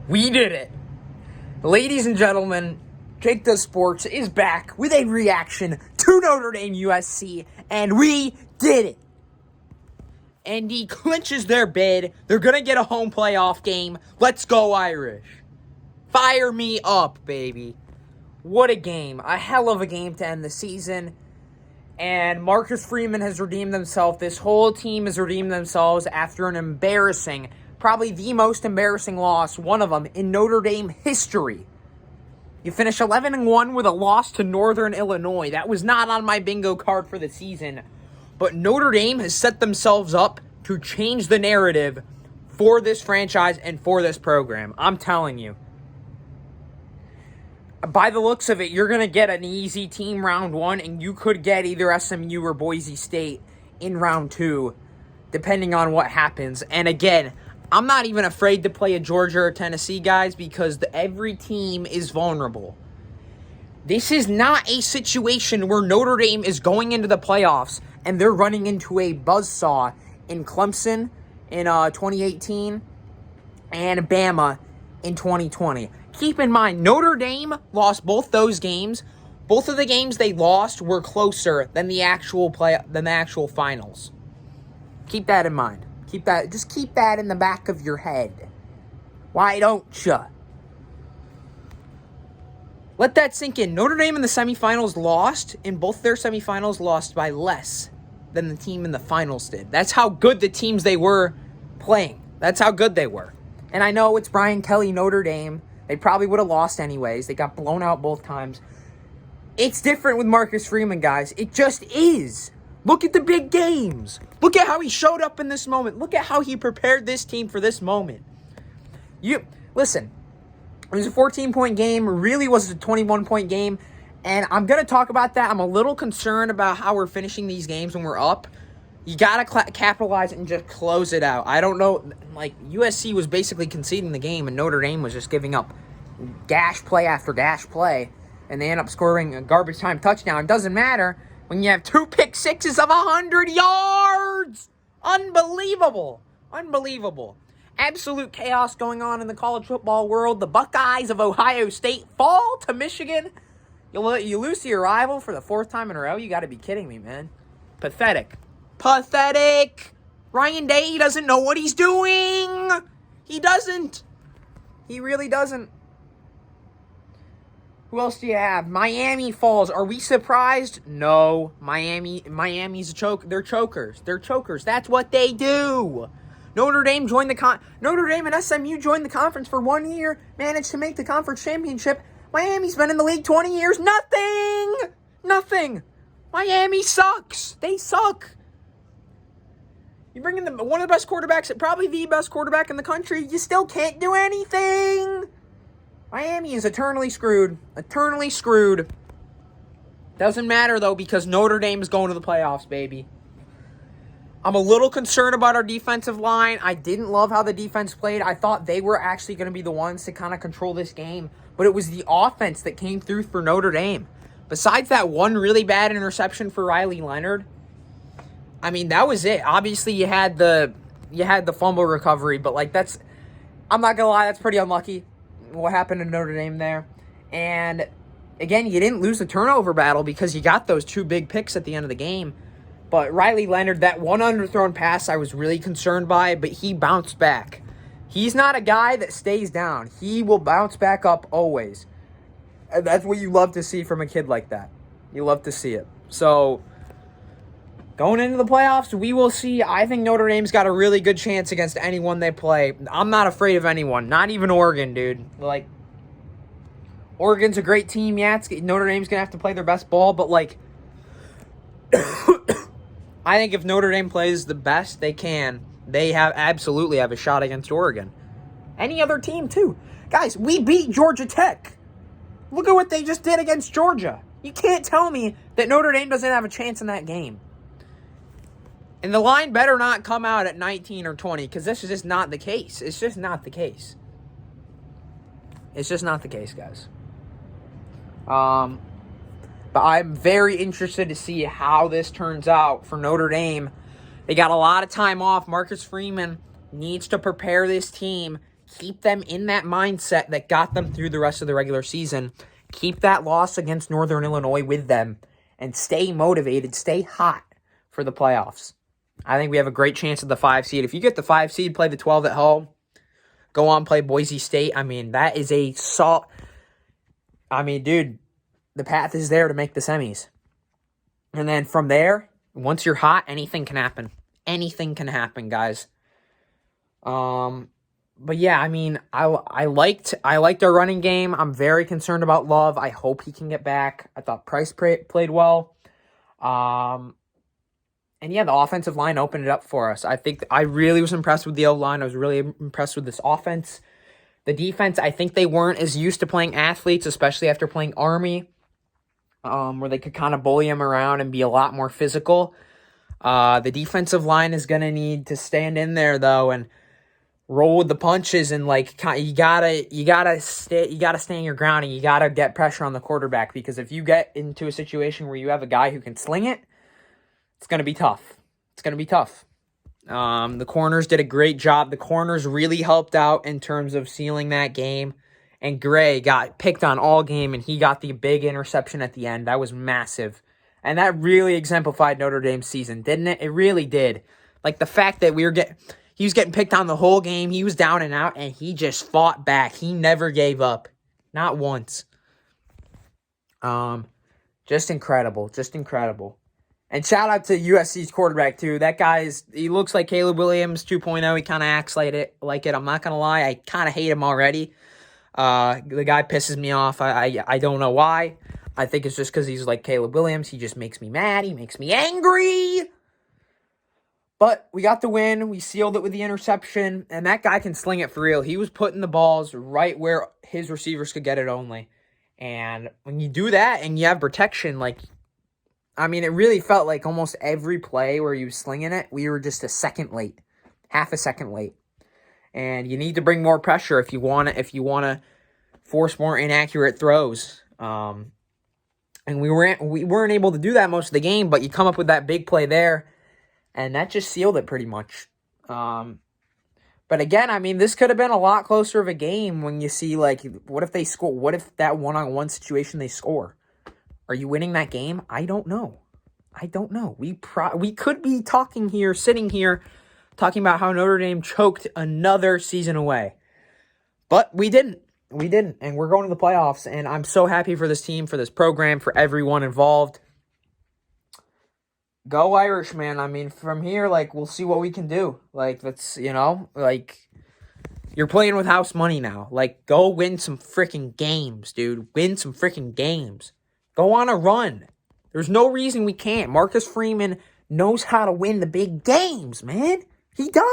We did it. Ladies and gentlemen, Jake Does Sports is back with a reaction to Notre Dame USC, and we did it. Indy clinches their bid. They're going to get a home playoff game. Let's go Irish. Fire me up, baby. What a game. A hell of a game to end the season. And Marcus Freeman has redeemed himself. This whole team has redeemed themselves after an embarrassing, probably the most embarrassing loss, one of them, in Notre Dame history. You finish 11-1 with a loss to Northern Illinois. That was not on my bingo card for the season. But Notre Dame has set themselves up to change the narrative for this franchise and for this program. I'm telling you. By the looks of it, you're going to get an easy team round one, and you could get either SMU or Boise State in round two, depending on what happens. And again, I'm not even afraid to play a Georgia or Tennessee, guys, because every team is vulnerable. This is not a situation where Notre Dame is going into the playoffs and they're running into a buzzsaw in Clemson in 2018 and Bama in 2020. Keep in mind, Notre Dame lost both those games. Both of the games they lost were closer than the actual finals. Keep that in mind. Just keep that in the back of your head. Why don't you? Let that sink in. Notre Dame in the semifinals lost. In both their semifinals lost by less than the team in the finals did. That's how good the teams they were playing. That's how good they were. And I know it's Brian Kelly, Notre Dame. They probably would have lost anyways. They got blown out both times. It's different with Marcus Freeman, guys. It just is. Look at the big games. Look at how he showed up in this moment. Look at how he prepared this team for this moment. Listen, it was a 14-point game. Really was a 21-point game. And I'm going to talk about that. I'm a little concerned about how we're finishing these games when we're up. You got to capitalize and just close it out. I don't know. Like, USC was basically conceding the game, and Notre Dame was just giving up gash play after gash play. And they end up scoring a garbage time touchdown. It doesn't matter when you have 2 pick sixes of 100 yards. Unbelievable. Unbelievable. Absolute chaos going on in the college football world. The Buckeyes of Ohio State fall to Michigan. You lose to your rival for the 4th time in a row? You got to be kidding me, man. Pathetic. Pathetic. Ryan Day doesn't know what he's doing. He doesn't. He really doesn't. Who else do you have? Miami falls. Are we surprised? No. Miami's they're chokers. They're chokers. That's what they do. Notre Dame and SMU joined the conference for 1 year, managed to make the conference championship. Miami's been in the league 20 years. Nothing. Miami sucks. They suck. You bring in one of the best quarterbacks, probably the best quarterback in the country, you still can't do anything. Miami is eternally screwed. Eternally screwed. Doesn't matter, though, because Notre Dame is going to the playoffs, baby. I'm a little concerned about our defensive line. I didn't love how the defense played. I thought they were actually going to be the ones to kind of control this game. But it was the offense that came through for Notre Dame. Besides that one really bad interception for Riley Leonard, I mean, that was it. Obviously, you had the fumble recovery, but I'm not gonna lie, that's pretty unlucky. What happened to Notre Dame there? And again, you didn't lose the turnover battle because you got those 2 big picks at the end of the game. But Riley Leonard, that one underthrown pass, I was really concerned by, but he bounced back. He's not a guy that stays down. He will bounce back up always. And that's what you love to see from a kid like that. You love to see it. So, going into the playoffs, we will see. I think Notre Dame's got a really good chance against anyone they play. I'm not afraid of anyone. Not even Oregon, dude. Oregon's a great team. Yeah, Notre Dame's going to have to play their best ball. But, I think if Notre Dame plays the best they can, they absolutely have a shot against Oregon. Any other team, too. Guys, we beat Georgia Tech. Look at what they just did against Georgia. You can't tell me that Notre Dame doesn't have a chance in that game. And the line better not come out at 19 or 20, because this is just not the case. It's just not the case. It's just not the case, guys. But I'm very interested to see how this turns out for Notre Dame. They got a lot of time off. Marcus Freeman needs to prepare this team, keep them in that mindset that got them through the rest of the regular season, keep that loss against Northern Illinois with them, and stay motivated, stay hot for the playoffs. I think we have a great chance at the 5 seed. If you get the 5 seed, play the 12 at home, go on, play Boise State. I mean, that is a salt. I mean, dude, the path is there to make the semis. And then from there, once you're hot, anything can happen. Anything can happen, guys. But yeah, I mean, I liked our running game. I'm very concerned about Love. I hope he can get back. I thought Price played well. And yeah, the offensive line opened it up for us. I really was impressed with the O-line. I was really impressed with this offense. The defense, I think they weren't as used to playing athletes, especially after playing Army, where they could kind of bully them around and be a lot more physical. The defensive line is going to need to stand in there, though, and roll with the punches, and you gotta stand your ground, and you gotta get pressure on the quarterback, because if you get into a situation where you have a guy who can sling it, it's gonna be tough. It's gonna be tough. The corners did a great job. The corners really helped out in terms of sealing that game, and Gray got picked on all game, and he got the big interception at the end. That was massive, and that really exemplified Notre Dame's season, didn't it? It really did. Like the fact that he was getting picked on the whole game. He was down and out, and he just fought back. He never gave up. Not once. Just incredible. Just incredible. And shout out to USC's quarterback, too. That he looks like Caleb Williams 2.0. He kind of acts like it. I'm not going to lie. I kind of hate him already. The guy pisses me off. I don't know why. I think it's just because he's like Caleb Williams. He just makes me mad. He makes me angry. But we got the win. We sealed it with the interception. And that guy can sling it for real. He was putting the balls right where his receivers could get it only. And when you do that and you have protection, it really felt like almost every play where you were slinging it, we were just a second late. Half a second late. And you need to bring more pressure if you want to force more inaccurate throws. And we weren't able to do that most of the game, but you come up with that big play there. And that just sealed it pretty much. But again, this could have been a lot closer of a game when you see, what if they score? What if that one-on-one situation they score? Are you winning that game? I don't know. We could be sitting here, talking about how Notre Dame choked another season away. But we didn't. And we're going to the playoffs. And I'm so happy for this team, for this program, for everyone involved. Go Irish, man. From here, we'll see what we can do. You're playing with house money now. Go win some freaking games, dude. Win some freaking games. Go on a run. There's no reason we can't. Marcus Freeman knows how to win the big games, man. He does.